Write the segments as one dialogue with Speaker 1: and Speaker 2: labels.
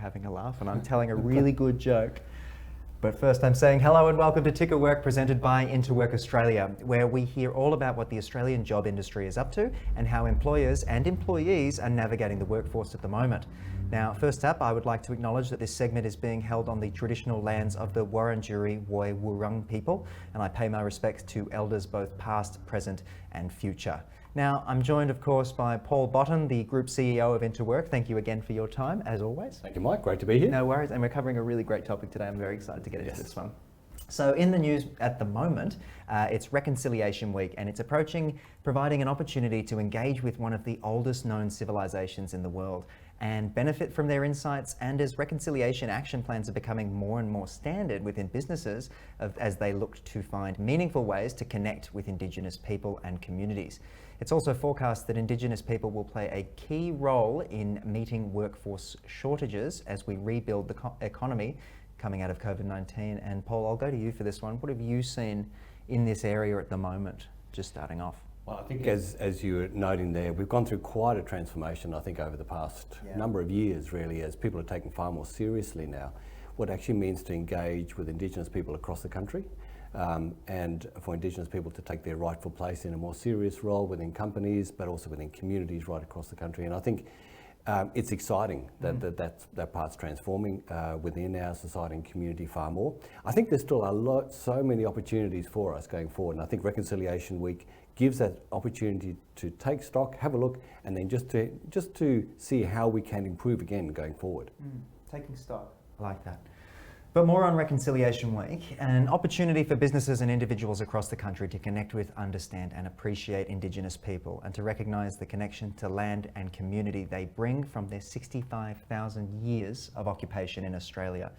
Speaker 1: having a laugh and I'm telling a really good joke. But first I'm saying hello and welcome to Ticker Work, presented by IntoWork Australia, where we hear all about what the Australian job industry is up to and how employers and employees are navigating the workforce at the moment. Now, first up, I would like to acknowledge that this segment is being held on the traditional lands of the Wurundjeri Woi Wurrung people, and I pay my respects to elders both past, present and future. Now, I'm joined, of course, by Poul Bottern, the Group CEO of IntoWork. Thank you again for your time, as always.
Speaker 2: Thank you, Mike. Great to be here.
Speaker 1: No worries, and we're covering a really great topic today. I'm very excited to get into this one. So in the news at the moment, it's Reconciliation Week, and it's approaching, providing an opportunity to engage with one of the oldest known civilizations in the world and benefit from their insights. And as reconciliation action plans are becoming more and more standard within businesses as they look to find meaningful ways to connect with Indigenous people and communities. It's also forecast that Indigenous people will play a key role in meeting workforce shortages as we rebuild the economy coming out of COVID-19. And Poul, I'll go to you for this one. What have you seen in this area at the moment, just starting off?
Speaker 2: Well, I think as you were noting there, we've gone through quite a transformation, I think, over the past number of years, really, as people are taking far more seriously now what it actually means to engage with Indigenous people across the country. And for Indigenous people to take their rightful place in a more serious role within companies, but also within communities right across the country. And I think it's exciting that part's transforming within our society and community far more. I think there's still so many opportunities for us going forward. And I think Reconciliation Week gives that opportunity to take stock, have a look, and then just to see how we can improve again going forward.
Speaker 1: Taking stock, I like that. But more on Reconciliation Week, an opportunity for businesses and individuals across the country to connect with, understand and appreciate Indigenous people and to recognise the connection to land and community they bring from their 65,000 years of occupation in Australia.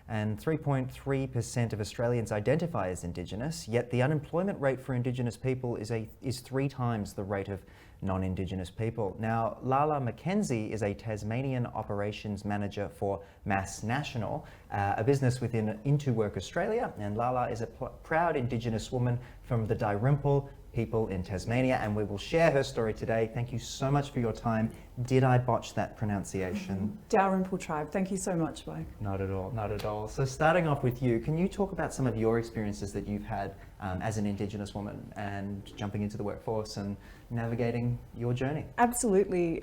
Speaker 1: And 3.3% of Australians identify as Indigenous, yet the unemployment rate for Indigenous people is 3 times the rate of non-Indigenous people. Now, Lalla Mackenzie is a Tasmanian operations manager for Mass National, a business within IntoWork Australia, and Lalla is a proud Indigenous woman from the Dalrymple people in Tasmania, and we will share her story today. Thank you so much for your time. Did I botch that pronunciation?
Speaker 3: Dalrymple tribe. Thank you so much, Mike.
Speaker 1: Not at all, not at all. So starting off with you, can you talk about some of your experiences that you've had as an Indigenous woman and jumping into the workforce and navigating your journey?
Speaker 3: Absolutely.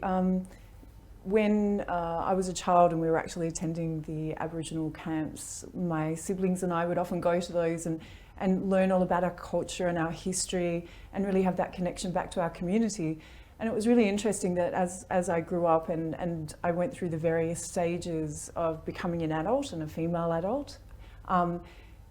Speaker 3: When I was a child and we were actually attending the Aboriginal camps, my siblings and I would often go to those and learn all about our culture and our history and really have that connection back to our community. And it was really interesting that as I grew up and I went through the various stages of becoming an adult and a female adult,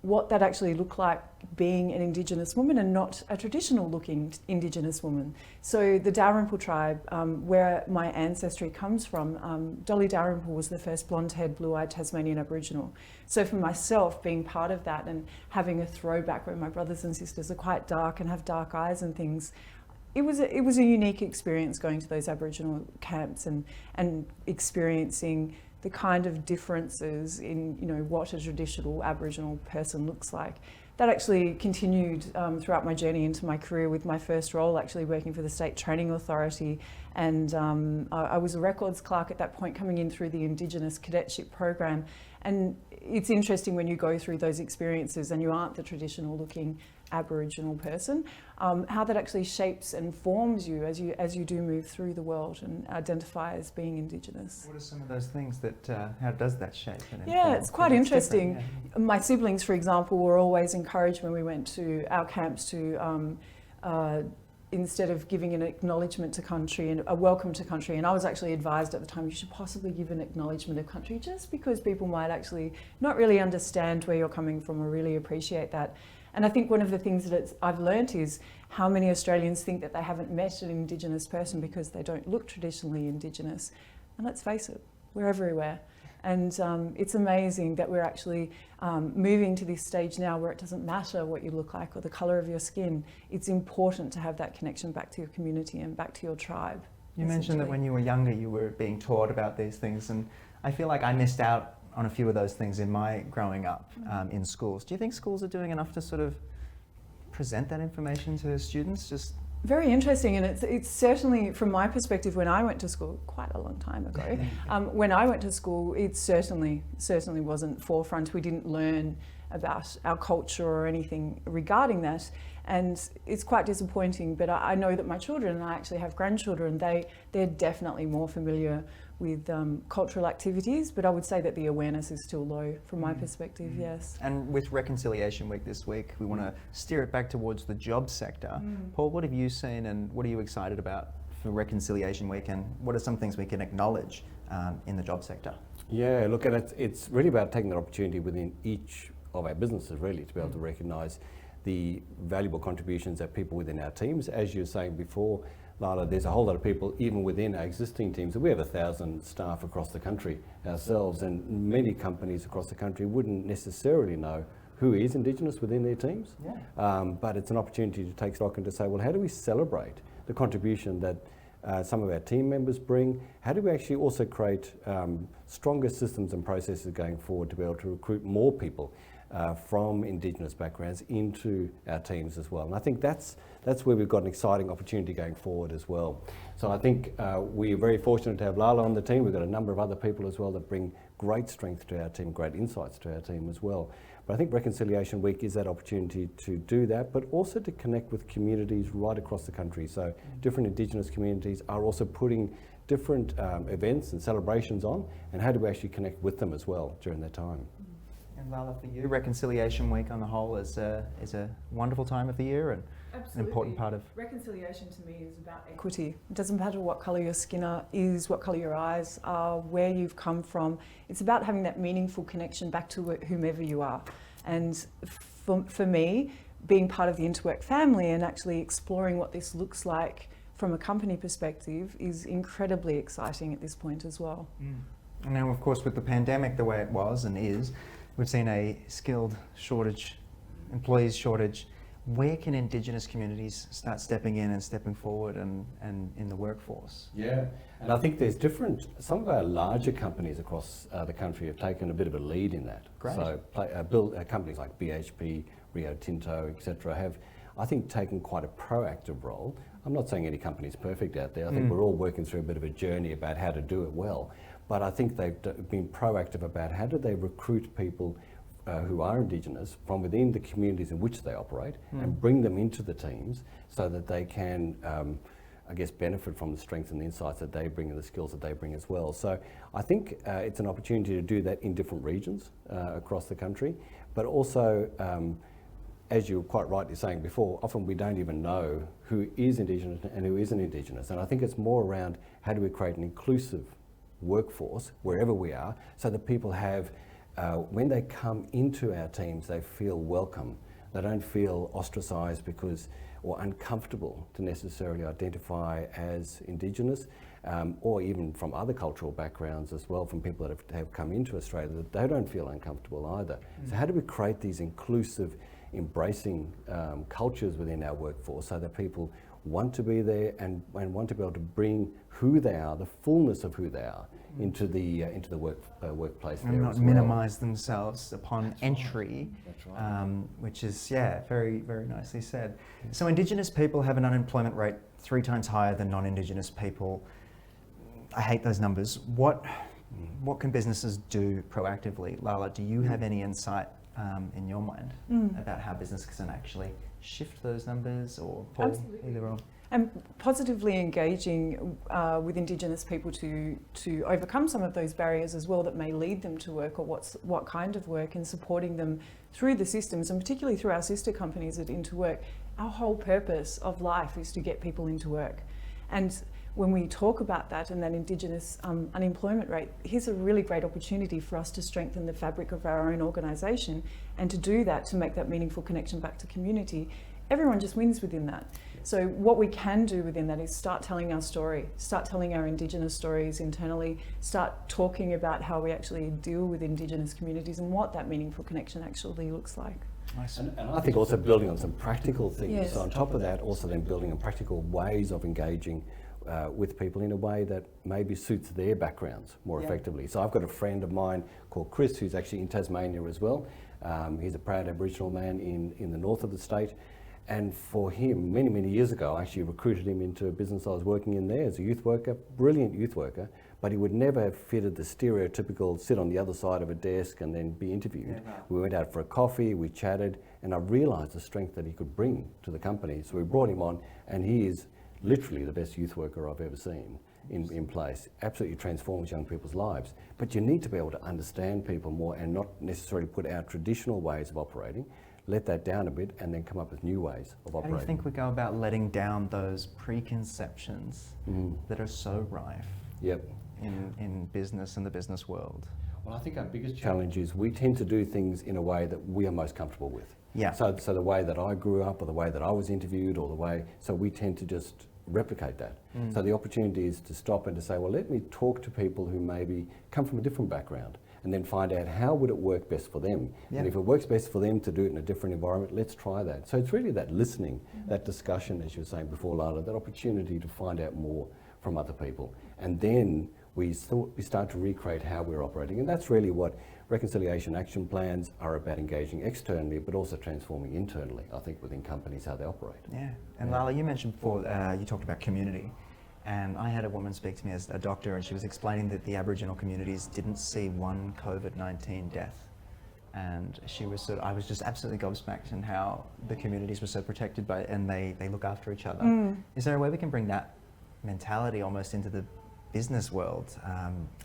Speaker 3: what that actually looked like being an Indigenous woman and not a traditional looking Indigenous woman. So the Dalrymple tribe, where my ancestry comes from, Dolly Dalrymple was the first blonde-haired, blue-eyed Tasmanian Aboriginal. So for myself, being part of that and having a throwback where my brothers and sisters are quite dark and have dark eyes and things, it was a unique experience going to those Aboriginal camps and experiencing the kind of differences in what a traditional Aboriginal person looks like. That actually continued throughout my journey into my career with my first role actually working for the State Training Authority, and I was a records clerk at that point coming in through the Indigenous Cadetship program. And it's interesting when you go through those experiences and you aren't the traditional looking Aboriginal person, how that actually shapes and forms you as you do move through the world and identify as being Indigenous.
Speaker 1: What are some of those things that, how does that shape?
Speaker 3: Yeah, it's quite interesting. My siblings, for example, were always encouraged when we went to our camps to, instead of giving an acknowledgement to country and a welcome to country, and I was actually advised at the time you should possibly give an acknowledgement of country just because people might actually not really understand where you're coming from or really appreciate that. And I think one of the things that I've learnt is how many Australians think that they haven't met an Indigenous person because they don't look traditionally Indigenous. And let's face it, we're everywhere. And it's amazing that we're actually moving to this stage now where it doesn't matter what you look like or the colour of your skin. It's important to have that connection back to your community and back to your tribe.
Speaker 1: You mentioned that when you were younger you were being taught about these things, and I feel like I missed out on a few of those things in my growing up in schools. Do you think schools are doing enough to sort of present that information to students? Just
Speaker 3: Very interesting, and it's certainly, from my perspective, when I went to school, quite a long time ago, when I went to school, it certainly wasn't forefront. We didn't learn about our culture or anything regarding that, and it's quite disappointing. But I know that my children, and I actually have grandchildren, they're definitely more familiar with cultural activities, but I would say that the awareness is still low from my perspective, yes.
Speaker 1: And with Reconciliation Week this week, we want to steer it back towards the job sector. Paul, what have you seen and what are you excited about for Reconciliation Week, and what are some things we can acknowledge in the job sector?
Speaker 2: Yeah, look, and it's really about taking that opportunity within each of our businesses, really, to be able to recognise the valuable contributions that people within our teams. As you were saying before, Lalla, there's a whole lot of people even within our existing teams. We have 1,000 staff across the country ourselves, and many companies across the country wouldn't necessarily know who is Indigenous within their teams. But it's an opportunity to take stock and to say, well, how do we celebrate the contribution that some of our team members bring? How do we actually also create stronger systems and processes going forward to be able to recruit more people from Indigenous backgrounds into our teams as well? And I think that's where we've got an exciting opportunity going forward as well. So I think we are very fortunate to have Lalla on the team. We've got a number of other people as well that bring great strength to our team, great insights to our team as well. But I think Reconciliation Week is that opportunity to do that, but also to connect with communities right across the country. So different Indigenous communities are also putting different events and celebrations on, and how do we actually connect with them as well during that time?
Speaker 1: And Lalla, for you, Reconciliation Week on the whole is a wonderful time of the year and an important part of...
Speaker 3: Reconciliation to me is about equity. It doesn't matter what colour your skin is, what colour your eyes are, where you've come from. It's about having that meaningful connection back to whomever you are. And for me, being part of the IntoWork family and actually exploring what this looks like from a company perspective is incredibly exciting at this point as well.
Speaker 1: And now, of course, with the pandemic the way it was and is, we've seen a skilled shortage, employees shortage. Where can Indigenous communities start stepping in and stepping forward and in the workforce?
Speaker 2: Yeah, and I think there's some of our larger companies across the country have taken a bit of a lead in that.
Speaker 1: Great.
Speaker 2: So companies like BHP, Rio Tinto, etc. have, I think, taken quite a proactive role. I'm not saying any company is perfect out there. I think we're all working through a bit of a journey about how to do it well. But I think they've been proactive about how do they recruit people who are Indigenous from within the communities in which they operate and bring them into the teams so that they can, I guess, benefit from the strength and the insights that they bring and the skills that they bring as well. So I think it's an opportunity to do that in different regions across the country, but also, as you were quite rightly saying before, often we don't even know who is Indigenous and who isn't Indigenous. And I think it's more around how do we create an inclusive workforce wherever we are so that people have, when they come into our teams, they feel welcome. They don't feel ostracised or uncomfortable to necessarily identify as Indigenous, or even from other cultural backgrounds as well, from people that have come into Australia, that they don't feel uncomfortable either. So how do we create these inclusive, embracing cultures within our workforce so that people want to be there and want to be able to bring who they are, the fullness of who they are, into the workplace
Speaker 1: and
Speaker 2: there
Speaker 1: not
Speaker 2: as well.
Speaker 1: minimise themselves upon entry,
Speaker 2: That's right.
Speaker 1: which is very, very nicely said. So Indigenous people have an unemployment rate 3 times higher than non-Indigenous people. I hate those numbers. What can businesses do proactively? Lalla, do you have any insight in your mind about how businesses can actually shift those numbers, or Paul,
Speaker 3: Absolutely.
Speaker 1: either or?
Speaker 3: And positively engaging with Indigenous people to overcome some of those barriers as well that may lead them to work, or what kind of work, and supporting them through the systems, and particularly through our sister companies at IntoWork. Our whole purpose of life is to get people into work. And when we talk about that and that Indigenous unemployment rate, here's a really great opportunity for us to strengthen the fabric of our own organisation, and to do that, to make that meaningful connection back to community. Everyone just wins within that. So what we can do within that is start telling our story, start telling our Indigenous stories internally, start talking about how we actually deal with Indigenous communities and what that meaningful connection actually looks like.
Speaker 1: Nice.
Speaker 2: And I think also building on some practical things.
Speaker 3: Yes.
Speaker 2: So on top of that, also then building on practical ways of engaging with people in a way that maybe suits their backgrounds more effectively. So I've got a friend of mine called Chris, who's actually in Tasmania as well. He's a proud Aboriginal man in the north of the state. And for him, many, many years ago, I actually recruited him into a business I was working in there as a youth worker, brilliant youth worker, but he would never have fitted the stereotypical sit on the other side of a desk and then be interviewed.
Speaker 1: Yeah, right.
Speaker 2: We went out for a coffee, we chatted, and I realised the strength that he could bring to the company. So we brought him on, and he is literally the best youth worker I've ever seen in place. Absolutely transforms young people's lives. But you need to be able to understand people more and not necessarily put out traditional ways of operating, let that down a bit, and then come up with new ways of operating.
Speaker 1: How do you think we go about letting down those preconceptions that are so rife
Speaker 2: Yep.
Speaker 1: in business and the business world?
Speaker 2: Well, I think our biggest challenge is we tend to do things in a way that we are most comfortable with.
Speaker 1: Yeah.
Speaker 2: So the way that I grew up, or the way that I was interviewed, or the way, so we tend to just replicate that. So the opportunity is to stop and to say, well, let me talk to people who maybe come from a different background, and then find out how would it work best for them.
Speaker 1: Yeah.
Speaker 2: And if it works best for them to do it in a different environment, let's try that. So it's really that listening, that discussion, as you were saying before, Lalla, that opportunity to find out more from other people. And then we start to recreate how we're operating. And that's really what reconciliation action plans are about, engaging externally, but also transforming internally, I think, within companies, how they operate.
Speaker 1: Yeah. And Lalla, you mentioned before, you talked about community. And I had a woman speak to me as a doctor, and she was explaining that the Aboriginal communities didn't see one COVID-19 death. And she was I was just absolutely gobsmacked in how the communities were so protected by, and they look after each other. Is there a way we can bring that mentality almost into the business world?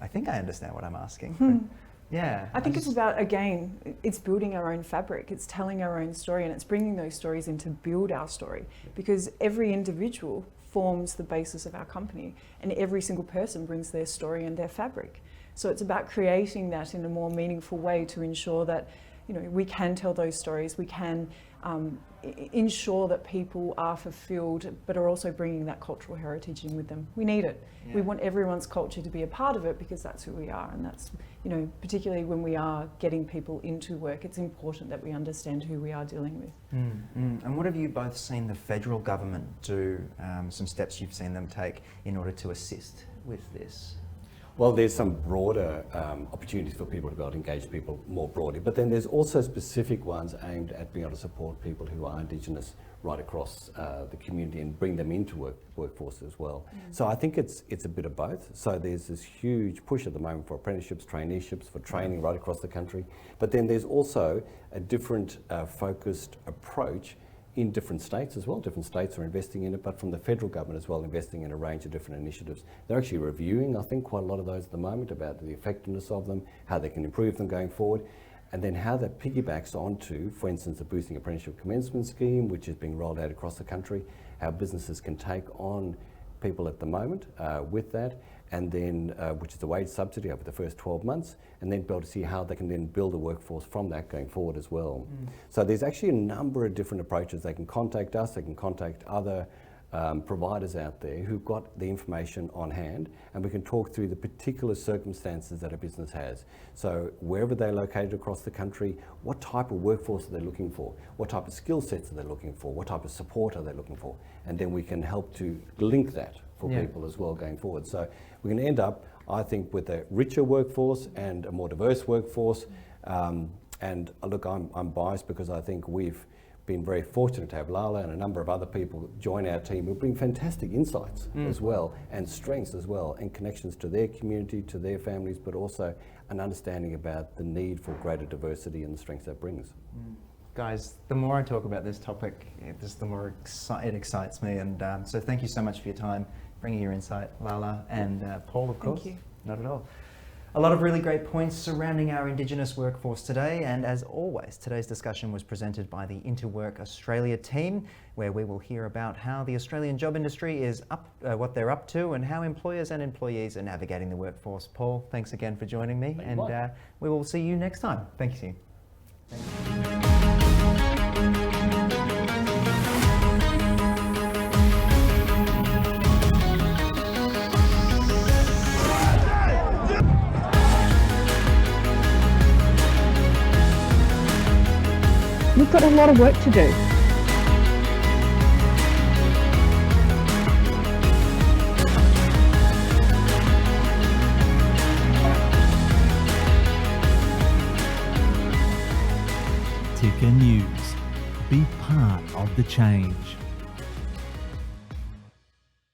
Speaker 1: I think I understand what I'm asking. But yeah.
Speaker 3: I think it's about, again, it's building our own fabric, it's telling our own story, and it's bringing those stories in to build our story, because every individual forms the basis of our company, and every single person brings their story and their fabric. So it's about creating that in a more meaningful way to ensure that, you know, we can tell those stories, we can ensure that people are fulfilled, but are also bringing that cultural heritage in with them. We need it.
Speaker 1: Yeah.
Speaker 3: We want everyone's culture to be a part of it, because that's who we are, and that's, you know, particularly when we are getting people into work, it's important that we understand who we are dealing with.
Speaker 1: And what have you both seen the federal government do, some steps you've seen them take in order to assist with this?
Speaker 2: Well, there's some broader opportunities for people to be able to engage people more broadly, but then there's also specific ones aimed at being able to support people who are Indigenous right across the community and bring them into workforce as well. So I think it's a bit of both. So there's this huge push at the moment for apprenticeships, traineeships, for training right across the country, but then there's also a different focused approach in different states as well. Different states are investing in it, but from the federal government as well, investing in a range of different initiatives. They're actually reviewing, I think, quite a lot of those at the moment about the effectiveness of them, how they can improve them going forward, and then how that piggybacks onto, for instance, the Boosting Apprenticeship Commencement Scheme, which is being rolled out across the country, how businesses can take on people at the moment with that, and then which is a wage subsidy over the first 12 months, and then be able to see how they can then build a workforce from that going forward as well. So there's actually a number of different approaches. They can contact us, they can contact other providers out there who've got the information on hand, and we can talk through the particular circumstances that a business has. So wherever they're located across the country, what type of workforce are they looking for? What type of skill sets are they looking for? What type of support are they looking for? And then we can help to link that for people as well going forward. So we're going to end up, I think, with a richer workforce and a more diverse workforce. And look, I'm biased because I think we've been very fortunate to have Lalla and a number of other people join our team who bring fantastic insights as well, and strengths as well, and connections to their community, to their families, but also an understanding about the need for greater diversity and the strengths that brings.
Speaker 1: Guys, the more I talk about this topic, the more it excites me, and so thank you so much for your time, bringing your insight, Lalla, and Paul, of course.
Speaker 3: Thank you.
Speaker 1: Not at all. A lot of really great points surrounding our Indigenous workforce today, and as always, today's discussion was presented by the IntoWork Australia team, where we will hear about how the Australian job industry is what they're up to, and how employers and employees are navigating the workforce. Paul, thanks again for joining me, and we will see you next time. Thank you.
Speaker 4: We've got a lot of work to do.
Speaker 5: Ticker News. Be part of
Speaker 4: the change.